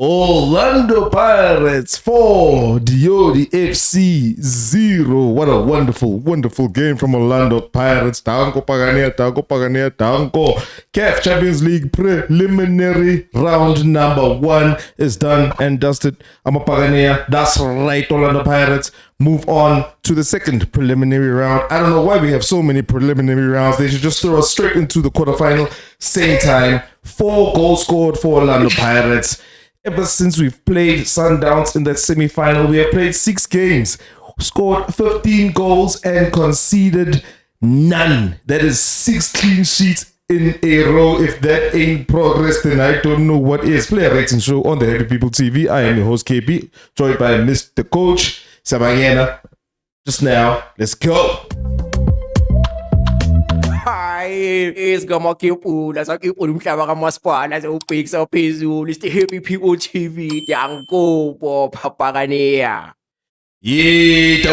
Orlando Pirates 4, Lioli FC 0. What a wonderful, wonderful game from Orlando Pirates. Danko Pagania, Danko. CAF Champions League preliminary round number 1 is done and dusted. Pagania. That's right, Orlando Pirates. Move on to the second preliminary round. I don't know why we have so many preliminary rounds. They should just throw us straight into the quarterfinal. Same time. 4 goals scored for Orlando Pirates. Ever since we've played Sundowns in that semi-final, we have played 6 games, scored 15 goals and conceded none. That is 6 clean sheets in a row. If that ain't progress, then I don't know what is. Player rating show on the Happy People TV. I am your host KB, joined by Mr. Coach Sabangena. Just now, let's go. It's gonna keep on. That's keep on. Umhlaba kamasipala ubhekisa phezulu. It's the Happy People TV. Makgopa Papaganea. Yeah,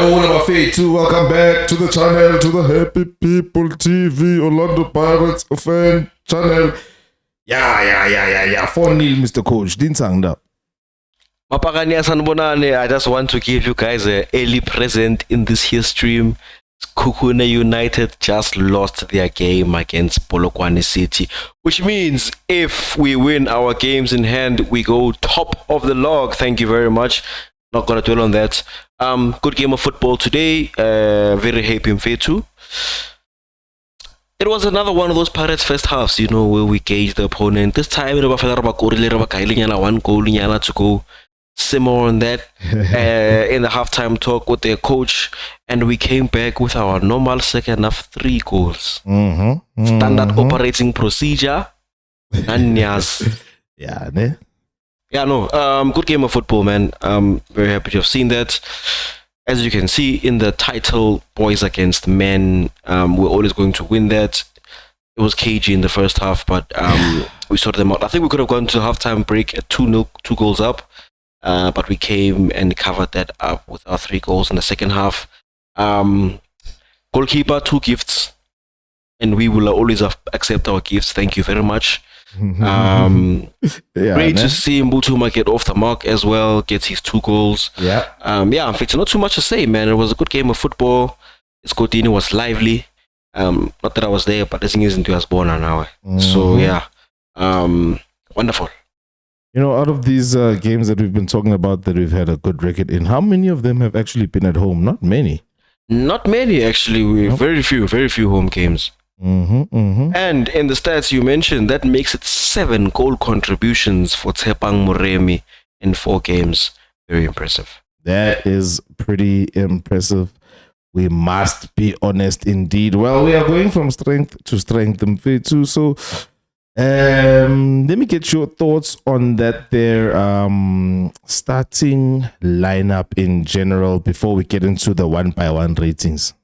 too. Welcome back to the channel, to the Happy People TV, Orlando Pirates fan channel. Yeah. 4-0, Mr. Coach. Dinsangda. Mapagania sanbonane. I just want to give you guys an early present in this here stream. Kukuna United just lost their game against Polokwane City, which means if we win our games in hand, we go top of the log. Thank you very much. Not gonna dwell on that. Good game of football today. Very happy in Fetu. It was another one of those Pirates first halves, you know, where we gauge the opponent. This time, 1 goal to go. Similar on that in the halftime talk with their coach, and we came back with our normal second half 3 goals. Standard operating procedure. Good game of football, man. Very happy to have seen that. As you can see in the title, boys against men, we're always going to win that. It was cagey in the first half, but we sorted them out. I think we could have gone to halftime break at 2-0, 2 goals up. But we came and covered that up with our 3 goals in the second half. Goalkeeper, 2 gifts. And we will always accept our gifts. Thank you very much. Great to see Mbuthuma get off the mark as well, gets his 2 goals. In fact, not too much to say, man. It was a good game of football. ESGODINI was lively. Not that I was there, but the thing isn't was born now. So, wonderful. You know, out of these games that we've been talking about that we've had a good record in, how many of them have actually been at home? Not many. Not many, actually. Very few home games. And in the stats you mentioned, that makes it 7 goal contributions for Tshepang Moremi in 4 games. Very impressive. That is pretty impressive. We must be honest indeed. Well, we are going from strength to strength, too. So let me get your thoughts on that there starting lineup in general before we get into the 1-by-1 ratings.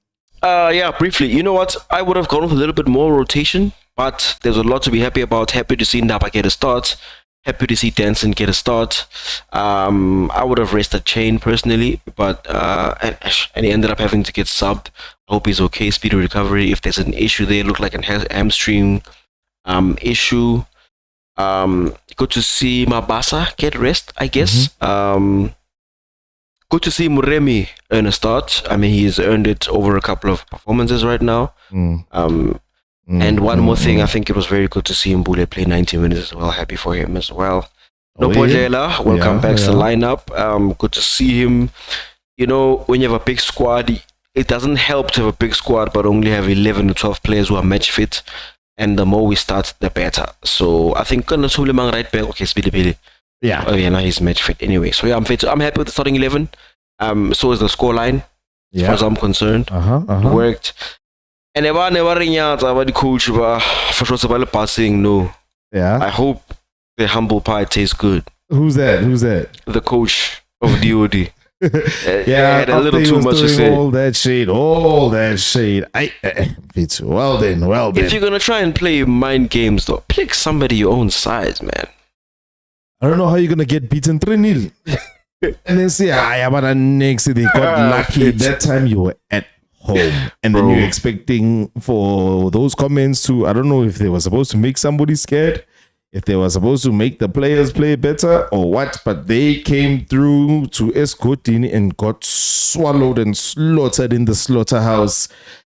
Briefly. You know what? I would have gone with a little bit more rotation, but there's a lot to be happy about. Happy to see Ndaba get a start. Happy to see Dansin get a start. I would have rested Chaine personally, but and he ended up having to get subbed. I hope he's okay. Speedy recovery. If there's an issue there, look like a hamstring issue. Good to see Mabasa get rest, I guess. Good to see Moremi earn a start. I mean, he's earned it over a couple of performances right now. And one more thing, I think it was very good to see Mbule play 90 minutes as well. Happy for him as well. Ndaba, welcome back to the lineup. Good to see him. You know, when you have a big squad, it doesn't help to have a big squad, but only have 11 to 12 players who are match fit. And the more we start, the better. So I think Suleiman right back. Okay, Sebelebele. Now he's match fit anyway. So I'm fit. I'm happy with the starting 11. So is the scoreline. As far as I'm concerned. Worked. And never about the coach for sure about passing. No. I hope the humble pie tastes good. Who's that? The coach of DOD. I had a little too much to say. All that shade. Well then. If you're gonna try and play mind games, though, pick somebody your own size, man. I don't know how you're gonna get beaten 3-0. And then say, but next they got lucky. That time you were at home, and then you're expecting for those comments to, I don't know if they were supposed to make somebody scared. if they were supposed to make the players play better or what, but they came through to ESGODINI and got swallowed and slaughtered in the slaughterhouse.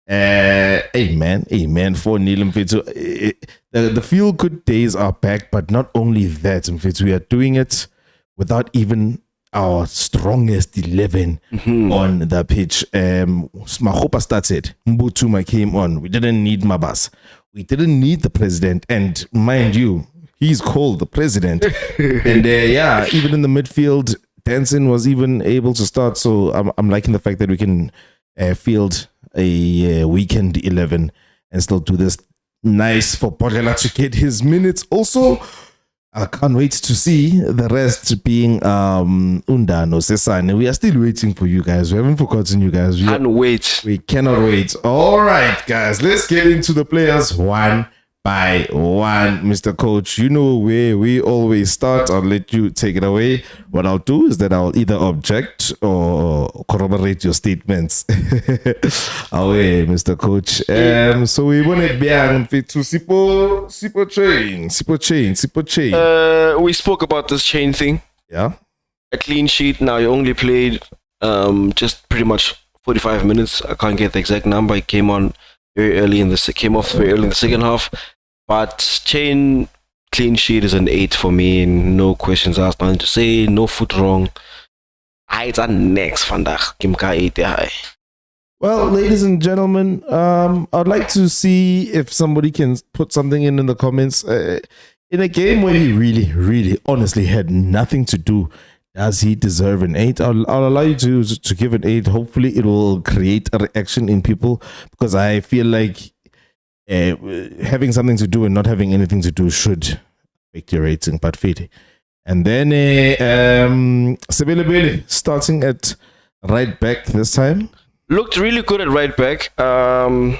Amen. 4-0, Mfethu. The feel-good days are back, but not only that, Mfethu, we are doing it without even our strongest 11 on the pitch. Makgopa started. Mbuthuma came on. We didn't need Mabas. We didn't need the president. And mind you, he's called the president. And even in the midfield, Dansin was even able to start. So I'm liking the fact that we can field a weekend 11 and still do this. Nice for Buthelezi to get his minutes. Also, I can't wait to see the rest being Undano, Sesane. We are still waiting for you guys. We haven't forgotten you guys. We cannot wait. All right, guys, let's get into the players one by one. Mr. Coach, you know where we always start. I'll let you take it away. What I'll do is that I'll either object or corroborate your statements. Away, Mr. Coach. So we want it beyond to Sipo Chaine. We spoke about this Chaine thing. Yeah. A clean sheet. Now, he only played just pretty much 45 minutes. I can't get the exact number. He came off very early in the second half. But Chaine clean sheet is an 8 for me. No questions asked, nothing to say, no foot wrong. It's a next vandaag. Kimka 8 high. Well, ladies and gentlemen, I'd like to see if somebody can put something in the comments. In a game where he really, really, honestly had nothing to do, does he deserve an 8? I'll allow you to give an 8. Hopefully, it will create a reaction in people, because I feel like having something to do and not having anything to do should affect your rating. But fit. And then Sebelebele starting at right back this time. Looked really good at right back. A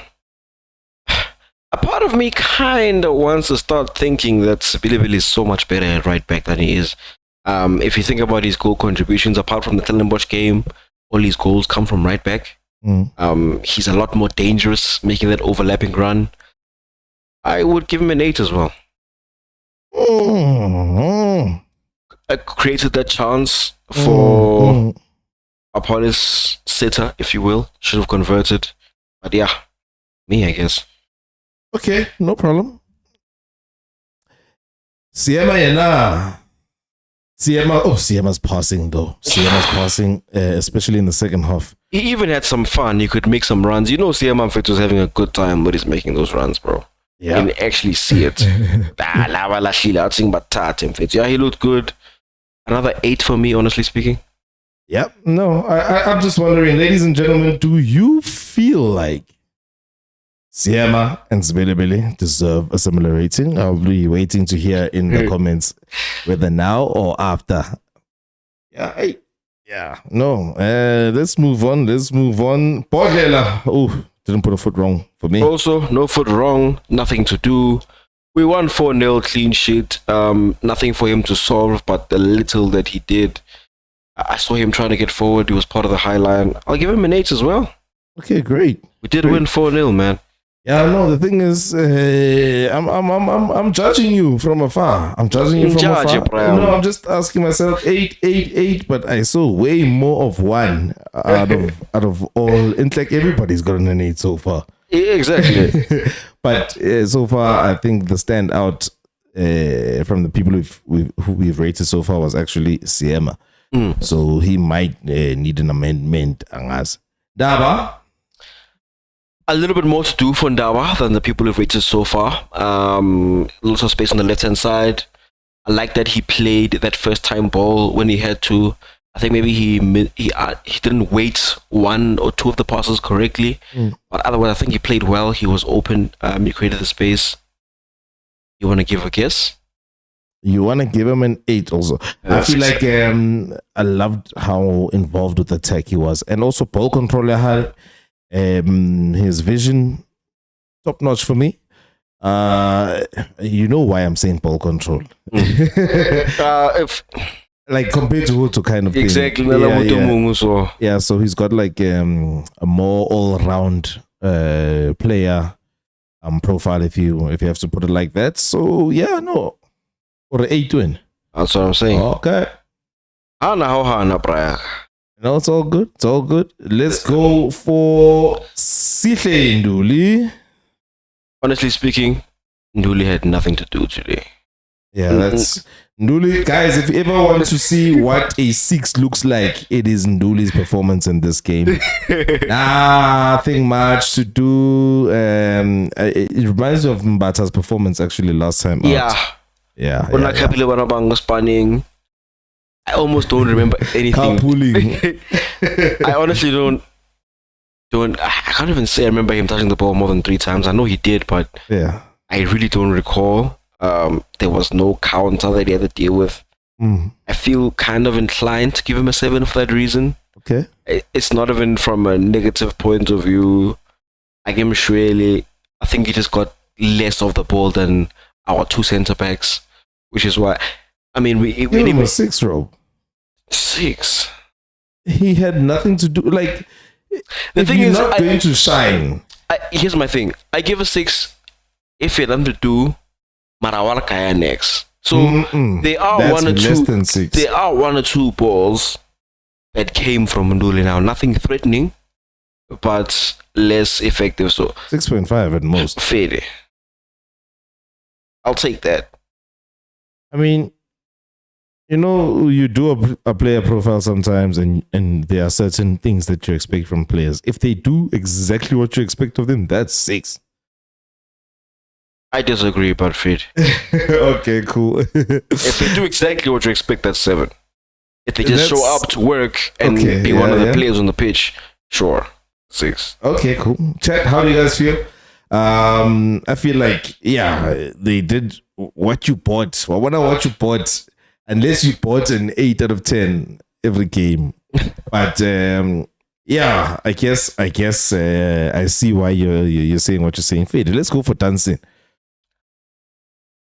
part of me kind of wants to start thinking that Sebelebele is so much better at right back than he is. If you think about his goal contributions, apart from the Stellenbosch game, all his goals come from right back. He's a lot more dangerous, making that overlapping run. I would give him an 8 as well. I created that chance for Appollis sitter, if you will. Should have converted. But yeah, me, I guess. Okay, no problem. Siema's passing though. Siema's passing, especially in the second half. He even had some fun. He could make some runs. You know, Siema was having a good time when he's making those runs, bro. Yeah. You can actually see it. Yeah, he looked good. Another 8 for me, honestly speaking. Yep. No, I'm just wondering, ladies and gentlemen, do you feel like Seema and Sebelebele deserve a similar rating? I'll be waiting to hear in the comments whether now or after. No. Let's move on. Buthelezi. Oh, didn't put a foot wrong for me. Also, no foot wrong. Nothing to do. We won 4-0 clean sheet. Nothing for him to solve, but the little that he did. I saw him trying to get forward. He was part of the high line. I'll give him an 8 as well. Okay, great. We did win 4-0, man. Yeah, no, the thing is, I'm judging you from afar. I'm just asking myself 8, but I saw way more of one out of all. In fact, everybody's gotten an 8 so far. Yeah, exactly. But so far, I think the standout from the people who we've rated so far was actually Seema. So he might need an amendment. Ndaba? A little bit more to do for Ndaba than the people who've rated so far. Lots of space on the left-hand side. I like that he played that first-time ball when he had to. I think maybe he didn't weight one or two of the passes correctly. But otherwise, I think he played well. He was open. He created the space. You want to give a guess? You want to give him an 8 also. I feel like I loved how involved with the attack he was. And also ball control. His vision, top notch for me. You know why I'm saying ball control. Like compared to kind of exactly thing. So he's got like a more all-round player profile, if you have to put it like that. So yeah, no, Or 8 win. That's what I'm saying. Okay. Braya. No, it's all good. It's all good. Let's go for Sihle Nduli. Honestly speaking, Nduli had nothing to do today. Yeah, that's Nduli. Guys, if you ever want to see what a 6 looks like, it is Nduli's performance in this game. Nothing much to do. It reminds me of Mbata's performance actually last time out. Yeah. Spanning. I almost don't remember anything. Carpooling. I honestly don't. I can't even say I remember him touching the ball more than 3 times. I know he did, but yeah, I really don't recall. There was no counter that he had to deal with. I feel kind of inclined to give him a 7 for that reason. Okay. It's not even from a negative point of view. I give him Shwele. I think he just got less of the ball than our 2 centre backs, which is why. I mean, we gave him a 6, Rob. 6. He had nothing to do. Like, the thing is, not going to shine. Here's my thing. I give a 6 if you have to do Marawala Kaya next. So there are That's 1 or 2. Less than 6. There are 1 or 2 balls that came from Nduli now. Nothing threatening, but less effective. So 6.5 at most. Fair. I'll take that. I mean, you know, you do a player profile sometimes, and there are certain things that you expect from players. If they do exactly what you expect of them, that's 6. I disagree, but Fred. Okay, cool. If they do exactly what you expect, that's 7. If they just show up to work and be one of the players on the pitch, sure, 6. Okay, cool. Chat, how do you guys feel? I feel like, they did what you bought. Well, what you bought, unless you bought an 8 out of 10 every game. But I guess I see why you're saying what you're saying. Fade. Let's go for Dansin.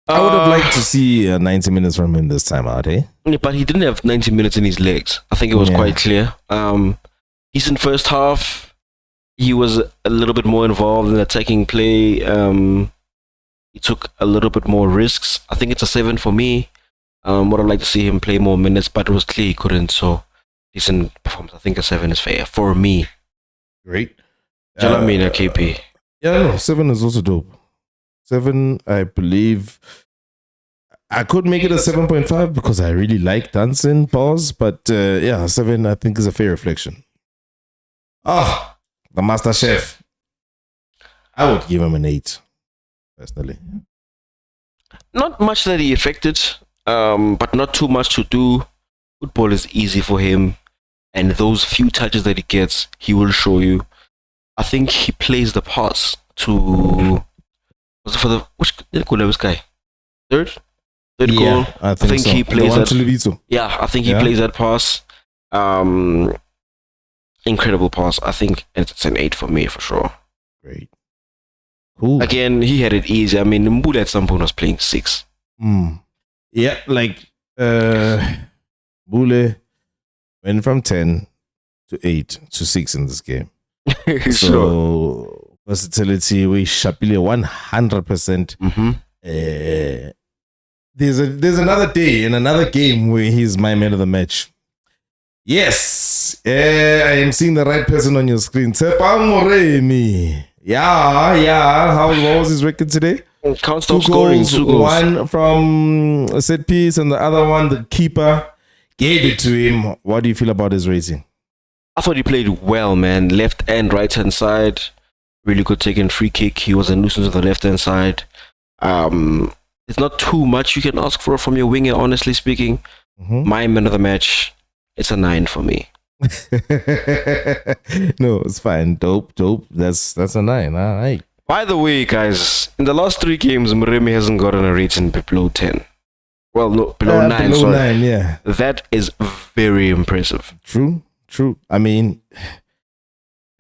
I would have liked to see 90 minutes from him this time out, eh? But he didn't have 90 minutes in his legs. I think it was quite clear. Decent first half. He was a little bit more involved in attacking play. He took a little bit more risks. I think it's a 7 for me. Would have liked to see him play more minutes, but it was clear he couldn't. So decent performance. I think a 7 is fair for me. Great. Jalamina KP. Yeah, no, 7 is also dope. 7, I believe. I could make it a 7.5 because I really like Dansin, pause. But 7 I think is a fair reflection. The Master Chef. I would give him an 8, personally. Not much that he affected, but not too much to do. Football is easy for him, and those few touches that he gets, he will show you. I think he plays the pass to... Was it for the... Which goal was guy? Third goal? I think so. He plays that... To Lebitso. Yeah, I think he plays that pass. Incredible pass. I think it's an 8 for me, for sure. Great. Cool. Again, he had it easy. I mean, Mbule at some point was playing 6. Yeah, like Mbule went from 10 to 8 to 6 in this game. So versatility, we sharply 100%. There's another day in another game where he's my man of the match. Yes, I am seeing the right person on your screen. Moremi. What was his record today? Can't stop scoring. 2 goals. One from a set piece and the other one, the keeper gave it to him. What do you feel about his rating? I thought he played well, man. Left and right hand side. Really good taking free kick. He was a nuisance on the left hand side. It's not too much you can ask for from your winger, honestly speaking. My man of the match, it's a 9 for me. No, it's fine. Dope. That's a 9. All right. By the way, guys, in the last 3 games, Moremi hasn't gotten a rating below 10. Well, no, below 9. Below sorry. 9, yeah. That is very impressive. True. I mean,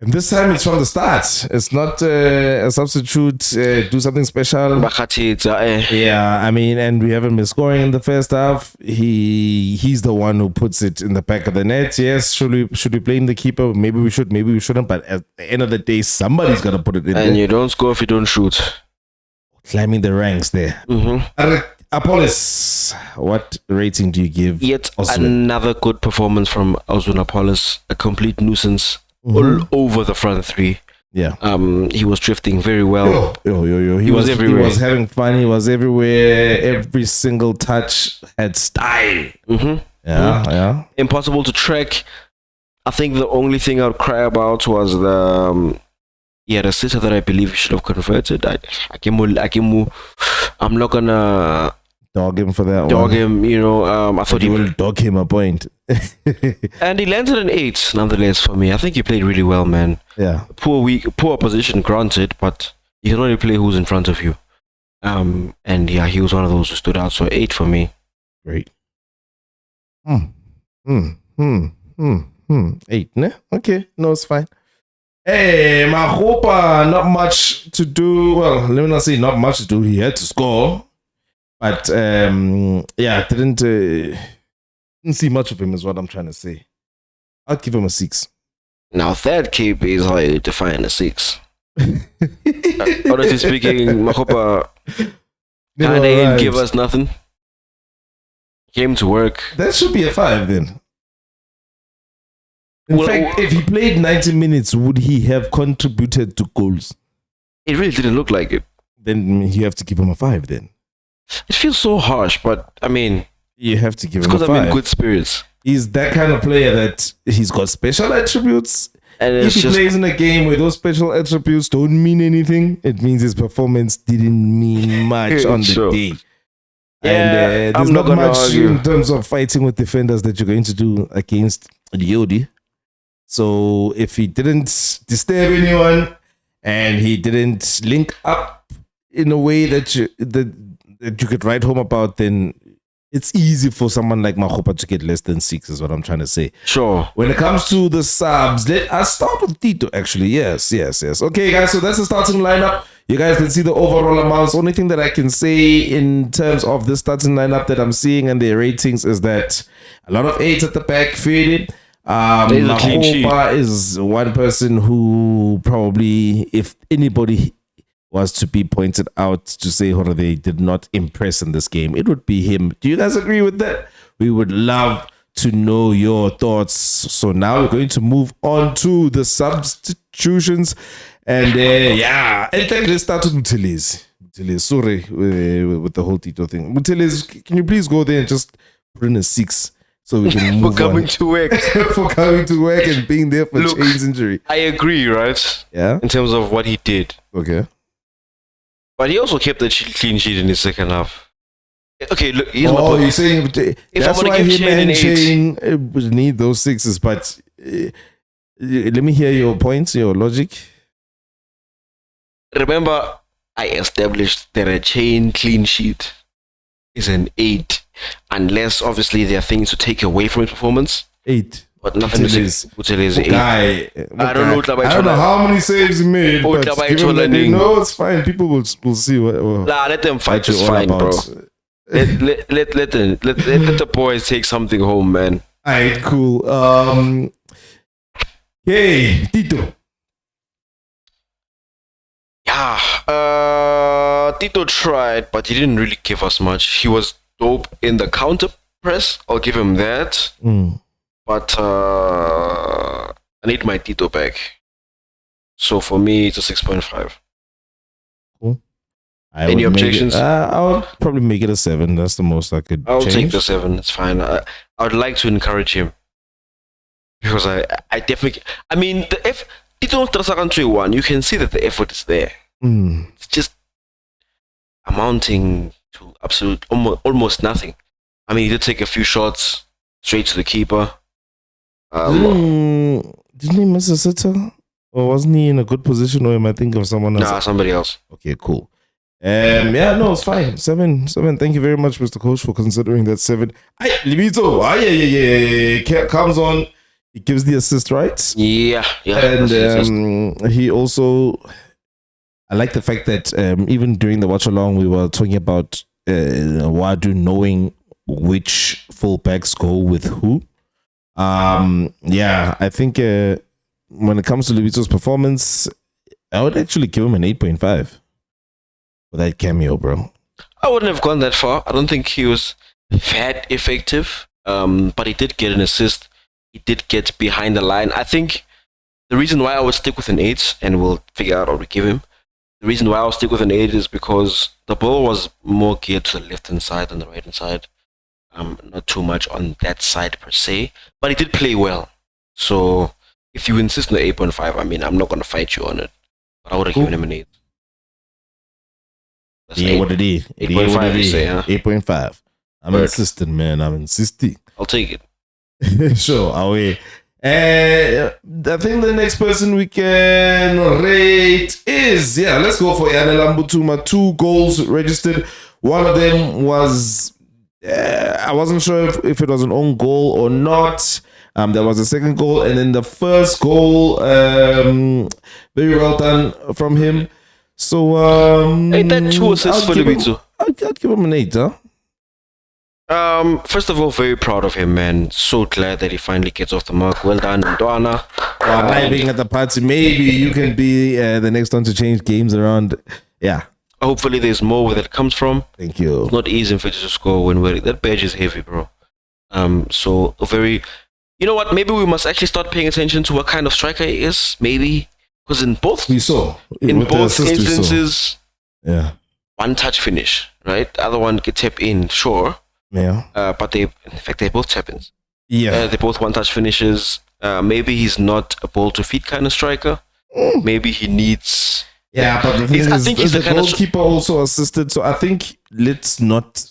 and this time it's from the start. It's not a substitute, do something special. Yeah, I mean, and we haven't been scoring in the first half. He's the one who puts it in the back of the net. Yes, should we blame the keeper? Maybe we should, maybe we shouldn't. But at the end of the day, somebody's got to put it in there. And you don't score if you don't shoot. Climbing the ranks there. Appollis, what rating do you give? Yet Oswin? another good performance from Ozuna Appollis. A complete nuisance all over the front three. Yeah. He was drifting very well. Yo. He was everywhere. He was having fun. He was everywhere. Every single touch had style. Yeah. Impossible to track. I think the only thing I would cry about was he had a sitter that I believe he should have converted. I'm not gonna dog him for that dog one. him, I thought He he will dog him a point. and he landed an 8 nonetheless for me. I think he played really well, man. Yeah. Poor position granted, but you can only play who's in front of you. And yeah, he was one of those who stood out. So 8 for me. Great. 8, ne? Okay, no, it's fine. Hey, Makgopa, not much to do. Well, let me not say not much to do. He had to score. But, didn't see much of him is what I'm trying to say. I'd give him a 6. Now that KP is how you define a 6. Honestly speaking, Makgopa kind of didn't give us nothing. Came to work. That should be a 5 then. In fact, if he played 90 minutes, would he have contributed to goals? It really didn't look like it. Then you have to give him a 5 then. It feels so harsh, but I mean, you have to give him a 5. Because I'm in good spirits. He's that kind of player that he's got special attributes. And if he plays in a game where those special attributes don't mean anything, it means his performance didn't mean much on the day. And there's not much in terms of fighting with defenders that you're going to do against Lioli. So if he didn't disturb anyone and he didn't link up in a way that you could write home about, then it's easy for someone like Makgopa to get less than 6 is what I'm trying to say. Sure. When it comes to the subs, let us start with Tito actually. Yes. Okay, guys, so that's the starting lineup. You guys can see the overall amounts. Only thing that I can say in terms of the starting lineup that I'm seeing and their ratings is that a lot of 8s at the back faded. Makgopa is one person who probably, if anybody was to be pointed out to say how they did not impress in this game, it would be him. Do you guys agree with that? We would love to know your thoughts. So now we're going to move on to the substitutions. And let's start with Buthelezi. Sorry with the whole Tito thing. Buthelezi, can you please go there and just put in a 6 so we can move for coming to work. For coming to work and being there for Chaine's injury. I agree, right? Yeah. In terms of what he did. Okay. But he also kept the clean sheet in his second half. Okay, look. Here's my point. You're saying if that's I why give him and Chaine Chaine need those 6s. But let me hear your points, your logic. Remember, I established that a Chaine clean sheet is an 8, unless obviously there are things to take away from his performance. 8. But nothing to say. Buthelezi 8. I don't know how many saves he made. But it's fine. People will see. Let them fight. It's fine, bro. Let the boys take something home, man. Alright, cool. Hey, Tito. Yeah, Tito tried, but he didn't really give us much. He was dope in the counter press. I'll give him that. But I need my Tito back. So for me, it's a 6.5. Cool. Any objections? I'll probably make it a 7. That's the most I could I'll change. take the 7. It's fine. I would like to encourage him. Because I definitely... I mean, if Tito Trasakan 1, you can see that the effort is there. It's just amounting to absolute almost nothing. I mean, he did take a few shots straight to the keeper. Didn't he miss a sitter? Or wasn't he in a good position? Or am I thinking of someone else? Nah, somebody else. Okay, cool. No, it's fine. 7. Thank you very much, Mr. Coach, for considering that 7. Lebitso, comes on. He gives the assist, right? Yeah. And he also, I like the fact that even during the watch along, we were talking about Ouaddou knowing which fullbacks go with who. I think when it comes to Lebitso's performance, I would actually give him an 8.5 for that cameo, bro. I wouldn't have gone that far. I don't think he was that effective. But he did get an assist. He did get behind the line. I think the reason why I would stick with an 8, and we'll figure out what we give him. The reason why I'll stick with an 8 is because the ball was more geared to the left-hand side than the right-hand side. Not too much on that side per se. But he did play well. So if you insist on the 8.5, I mean, I'm not going to fight you on it. But I would have given him an 8. That's Yeah, what it is. 8.5, you say, huh? 8.5. I'm insisting, man. I'm insisting. I'll take it. Sure, away. I think the next person we can rate is, let's go for Mbuthuma. 2 goals registered. One of them was, I wasn't sure if it was an own goal or not. There was a second goal, and then the first goal, very well done from him. So, ain't that 2 assists for Lebitso? I'd give him an 8, huh? First of all, very proud of him, man. So glad that he finally gets off the mark. Well done, Ndwana. Arriving at the party, maybe you can be the next one to change games around. Yeah. Hopefully, there's more where that comes from. Thank you. It's not easy for you to score when wearing that badge is heavy, bro. So a very, you know what? Maybe we must actually start paying attention to what kind of striker he is. Maybe because in both instances, one touch finish, right? The other one can tap in, sure. Yeah. But in fact, they both tap-ins. Yeah. They both one-touch finishes. Maybe he's not a ball-to-feet kind of striker. Maybe he needs... Yeah, but the thing is, I think he's the the kind goalkeeper also assisted. So I think let's not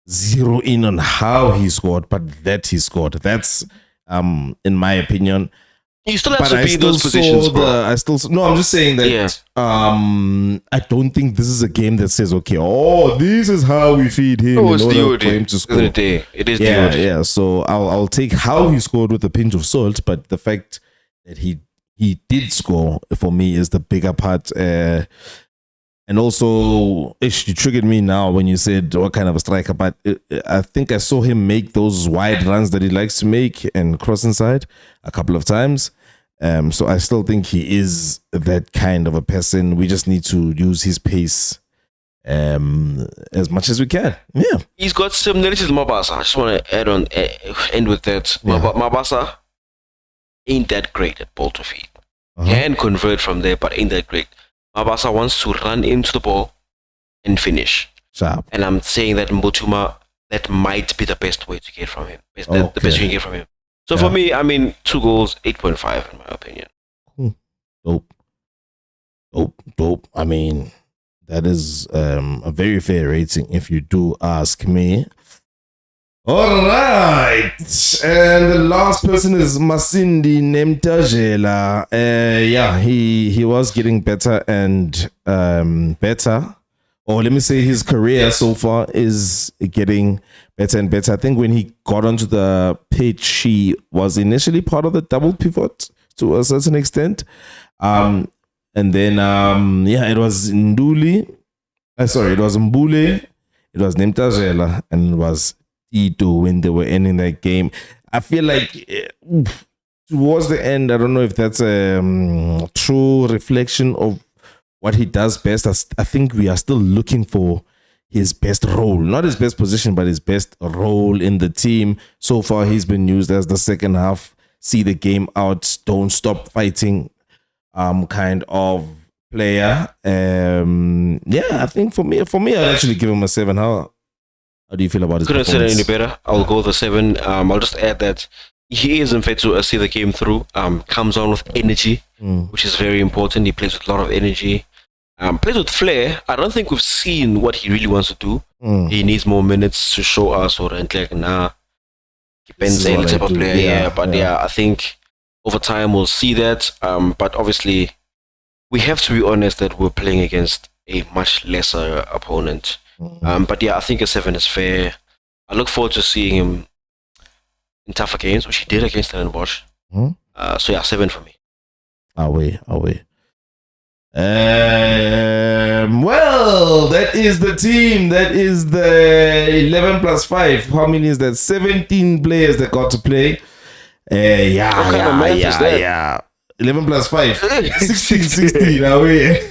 zero in on how he scored, but that he scored. That's, in my opinion... You still have to be in those positions, bro. I'm just saying that I don't think this is a game that says, okay, this is how we feed him in order for him to score. It is yeah. So I'll take how he scored with a pinch of salt, but the fact that he did score for me is the bigger part. And also, you triggered me now when you said what kind of a striker, but I think I saw him make those wide runs that he likes to make and cross inside a couple of times. So I still think he is that kind of a person. We just need to use his pace as much as we can. Yeah. He's got similarities to Mabasa. I just want to end with that. Yeah. Mabasa ain't that great at ball to feet. Can convert from there, but ain't that great. Mabasa wants to run into the ball and finish. Sharp. And I'm saying that Mbuthuma, that might be the best way to get from him. The best you can get from him. So for me, I mean, 2 goals, 8.5 in my opinion. Dope. I mean, that is a very fair rating if you do ask me. All right. And the last person is Masindi Nemtajela. He was getting better and better. Or let me say his career so far is getting better and better. I think when he got onto the pitch, he was initially part of the double pivot to a certain extent. And then, it was Nduli. It was Mbule. It was Nemtajela. And it was Tito when they were ending that game. I feel like towards the end, I don't know if that's a true reflection of what he does best. I think we are still looking for his best role, not his best position, but his best role in the team. So far, he's been used as the second half, see the game out, don't stop fighting kind of player. I think for me, I'd actually give him a 7. How do you feel about his performance? Couldn't say it any better. I'll go with a 7. I'll just add that he is in fact to see the game through. Comes on with energy, which is very important. He plays with a lot of energy. Plays with flair. I don't think we've seen what he really wants to do. He needs more minutes to show us, or like depends on the type of player. I think over time we'll see that. But obviously, we have to be honest that we're playing against a much lesser opponent. I think a 7 is fair. I look forward to seeing him in tougher games, which he did against Stellenbosch. 7 for me. Away. Well, that is the team. That is the 11 plus 5. How many is that? 17 players that got to play. 11 plus 5. 16. Away.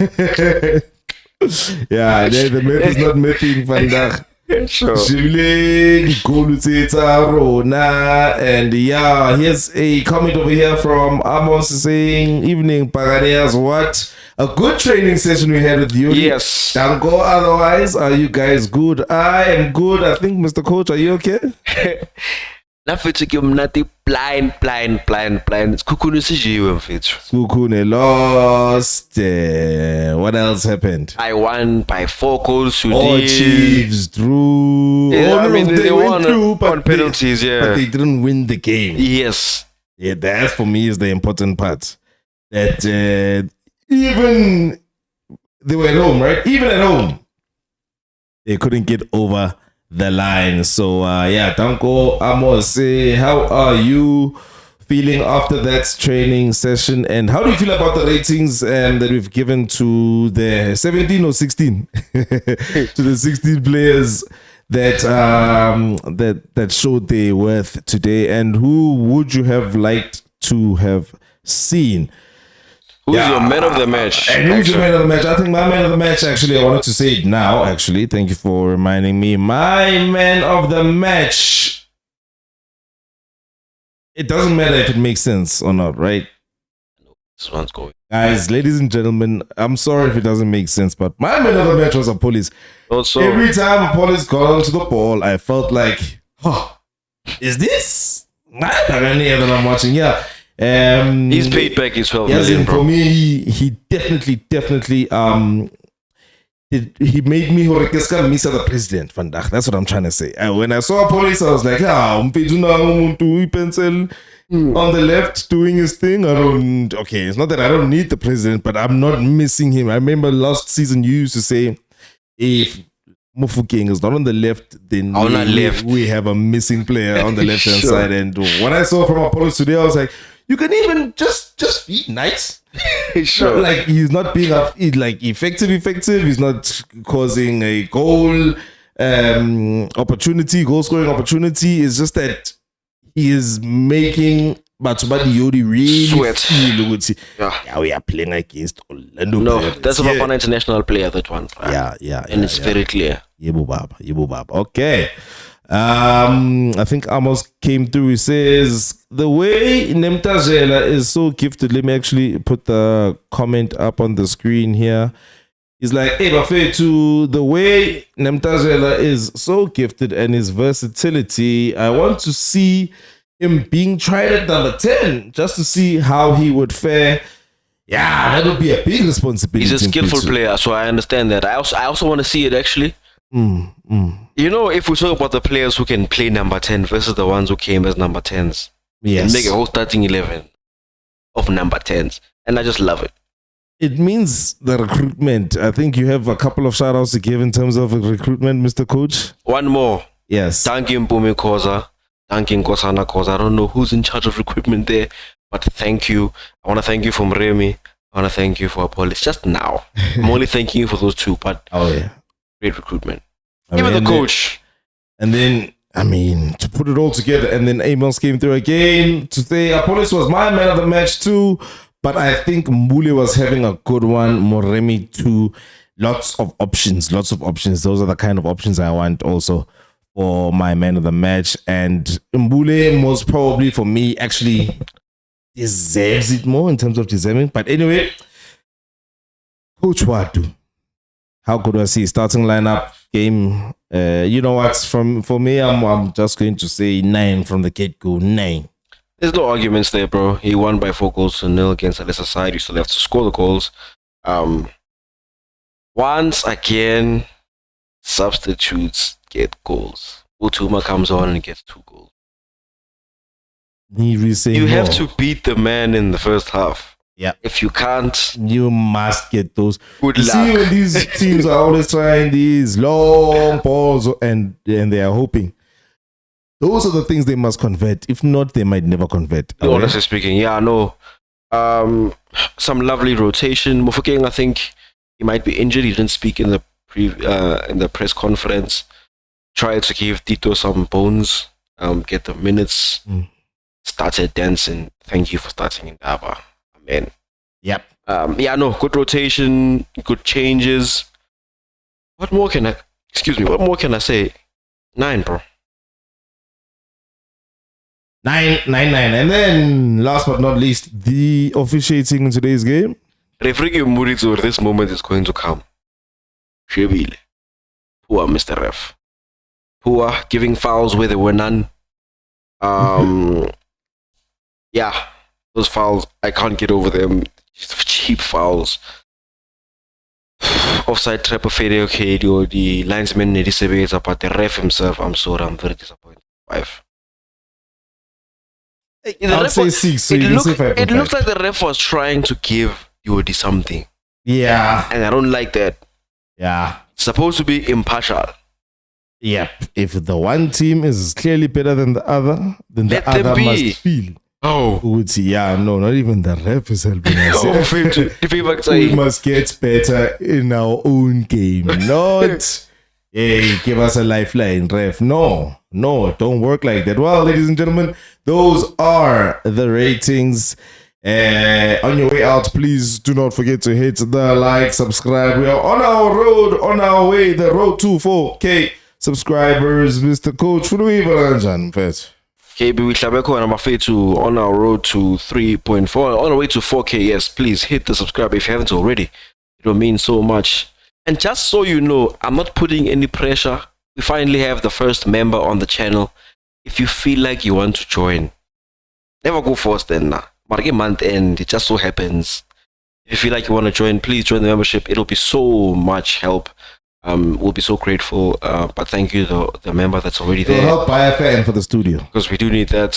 Yeah, the math is not mathing vandaag. Sure. Shivle, Goluteta, Rona, and yeah, here's a comment over here from Amos saying, "Evening, Pagadeas, what a good training session we had with you." Yes. Danko, otherwise, are you guys good? I am good. I think, Mr. Coach, are you okay? Nafithi ke mnati blind. Sikhukhune sijiwe mfethu. Sukune lost. What else happened? I won by 4 goals to Oh, lead. Chiefs drew. Yeah, Oh, I mean, no, they went won through, on penalties, but yeah. they didn't win the game. Yes. Yeah, that for me is the important part. That even they were at home, right? Even at home, they couldn't get over the line. So yeah, Danko Amos, how are you feeling after that training session, and how do you feel about the ratings that we've given to the 17 or 16 to the 16 players that that showed their worth today, and who would you have liked to have seen? Who's your man of the match? And who's your man of the match? I think my man of the match, actually, I wanted to say it now, actually. Thank you for reminding me. My man of the match. It doesn't matter if it makes sense or not, right? This one's going. Guys, ladies and gentlemen, I'm sorry if it doesn't make sense, but my man of the match was Appollis. Also, Every time Appollis got onto the ball, I felt like, oh, is this? I'm watching, yeah. he's paid back his 12 Yes, million, and bro. for me, he definitely he made me miss the president vandaag. That's what I'm trying to say. When I saw Appollis, I was like, pencil on the left doing his thing. Okay, it's not that I don't need the president, but I'm not missing him. I remember last season you used to say, if Mufukeng is not on the left, then we have a missing player on the left hand Sure. side. And when I saw from Appollis today, I was like, you can even just be nice. Sure. Like he's not being effective. He's not causing a goal scoring opportunity. It's just that he is making Batubadi Yodi really Sweat. feel. Yeah. We are playing against Orlando. No, Pirates. that's about an international player, that one. And it's very clear. Yebo Baba. Okay. I think Amos came through. He says the way Nemtajela is so gifted. Let me actually put the comment up on the screen here. He's like, hey, Buffet, to the way Nemtajela is so gifted and his versatility, I want to see him being tried at number 10 just to see how he would fare. Yeah, that would be a big responsibility. He's a skillful player, so I understand that. I also want to see it, actually. You know, if we talk about the players who can play number 10 versus the ones who came as number 10s, Yes. and make a whole starting 11 of number 10s, and I just love it. It means the recruitment. I think you have a couple of shout outs to give in terms of recruitment, Mr. Coach. One more. Yes. Thank you, Mpumi Koza. Thank you, Nkosana Koza. I don't know who's in charge of recruitment there, but thank you. I want to thank you for Moremi. I want to thank you for Appollis. Just now. I'm only thanking you for those two, but Oh, yeah. great recruitment. I Even mean, the coach. And then, to put it all together, and then Amos came through again to say Appollis was my man of the match too. But I think Mbule was having a good one. Moremi too. Lots of options. Those are the kind of options I want also for my man of the match. And Mbule most probably for me actually deserves it more in terms of deserving. But anyway, Coach Ouaddou. How good was he? Starting lineup game. You know what? For me, I'm just going to say 9 from the get-go. 9. There's no arguments there, bro. He won by 4-0 against a lesser side. You still have to score the goals. Once again, substitutes get goals. Mbuthuma comes on and gets 2 goals. You have to beat the man in the first half. Yeah. If you can't, you must get those. Good you luck. See, when these teams are always trying these long balls and they are hoping. Those are the things they must convert. If not, they might never convert. Honestly speaking, yeah, no. Some lovely rotation. Mufokeng, I think he might be injured. He didn't speak in the press conference. Tried to give Tito some bones. Get the minutes. Started Dansin. Thank you for starting in Ndaba. Amen. Yep. Yeah, no, good rotation, good changes. What more can I? Excuse me. What more can I say? 9, bro. 9. And then, last but not least, the officiating in today's game. Referee Mbule, this moment is going to come. Sebelebele. Poor Mr. Ref. Poor giving fouls where there were none. Yeah, those fouls, I can't get over them. Cheap fouls. Offside trap of Fede, okay, the linesman Nedisebeza, but the ref himself, I'm sorry, I'm very disappointed. 5. I'll say 6, so you can say 5. It looks like the ref was trying to give Yodi something. Yeah. And I don't like that. Yeah. It's supposed to be impartial. Yep. If the one team is clearly better than the other, then the Let them other be. must feel. Oh. Yeah, no, not even the ref is helping us. We must get better in our own game. Not, hey, give us a lifeline, ref. No, don't work like that. Well, ladies and gentlemen, those are the ratings. On your way out, please do not forget to hit the like, subscribe. We are on our way, the road to 4K subscribers. Mr. Coach, what do we even first? KB, we on our road to 3.4, on our way to 4K. Yes, please hit the subscribe if you haven't already. It will mean so much. And just so you know, I'm not putting any pressure. We finally have the first member on the channel. If you feel like you want to join, never go first then. Market month end, it just so happens. If you feel like you want to join, please join the membership. It'll be so much help. We'll be so grateful. But thank you to the member that's already there. It'll help buy a fan for the studio. Because we do need that.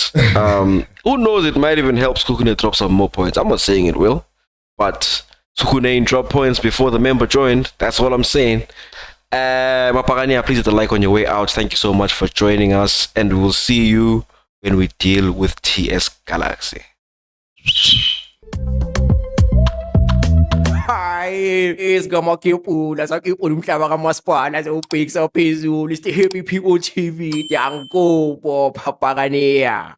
Who knows, it might even help Sukune drop some more points. I'm not saying it will. But Sukune drop points before the member joined. That's all I'm saying. Mapagania, please hit the like on your way out. Thank you so much for joining us. And we'll see you when we deal with TS Galaxy. Hayi, isigamakepula sakepula umhlaba kamasipala sewubhekisa phezulu. It's the Happy People TV. Yankopo, Papagania.